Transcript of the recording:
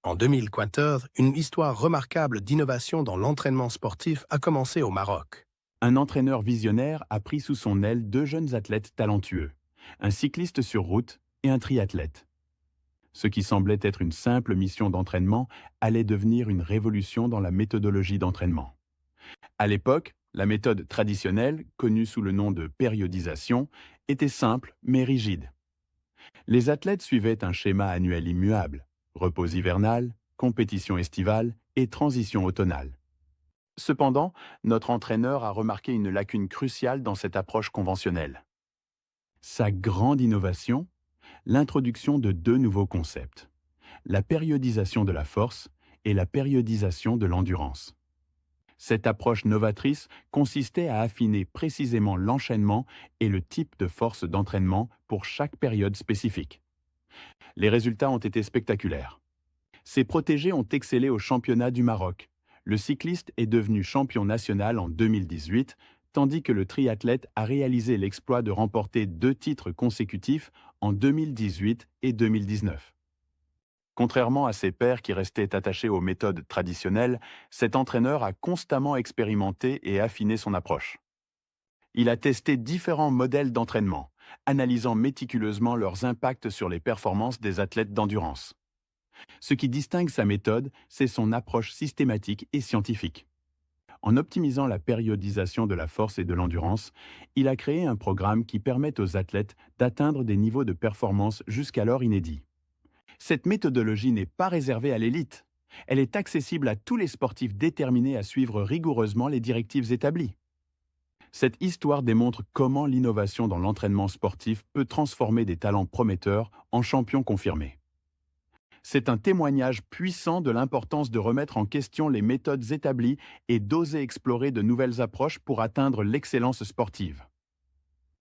En 2000 Quinter, une histoire remarquable d'innovation dans l'entraînement sportif a commencé au Maroc. Un entraîneur visionnaire a pris sous son aile deux jeunes athlètes talentueux, un cycliste sur route et un triathlète. Ce qui semblait être une simple mission d'entraînement allait devenir une révolution dans la méthodologie d'entraînement. À l'époque, la méthode traditionnelle, connue sous le nom de périodisation, était simple mais rigide. Les athlètes suivaient un schéma annuel immuable: repos hivernal, compétition estivale et transition automnale. Cependant, notre entraîneur a remarqué une lacune cruciale dans cette approche conventionnelle. Sa grande innovation, l'introduction de deux nouveaux concepts: la périodisation de la force et la périodisation de l'endurance. Cette approche novatrice consistait à affiner précisément l'enchaînement et le type de force d'entraînement pour chaque période spécifique. Les résultats ont été spectaculaires. Ces protégés ont excellé au championnat du Maroc. Le cycliste est devenu champion national en 2018, tandis que le triathlète a réalisé l'exploit de remporter deux titres consécutifs en 2018 et 2019. Contrairement à ses pairs qui restaient attachés aux méthodes traditionnelles, cet entraîneur a constamment expérimenté et affiné son approche. Il a testé différents modèles d'entraînement, analysant méticuleusement leurs impacts sur les performances des athlètes d'endurance. Ce qui distingue sa méthode, c'est son approche systématique et scientifique. En optimisant la périodisation de la force et de l'endurance, il a créé un programme qui permet aux athlètes d'atteindre des niveaux de performance jusqu'alors inédits. Cette méthodologie n'est pas réservée à l'élite. Elle est accessible à tous les sportifs déterminés à suivre rigoureusement les directives établies. Cette histoire démontre comment l'innovation dans l'entraînement sportif peut transformer des talents prometteurs en champions confirmés. C'est un témoignage puissant de l'importance de remettre en question les méthodes établies et d'oser explorer de nouvelles approches pour atteindre l'excellence sportive.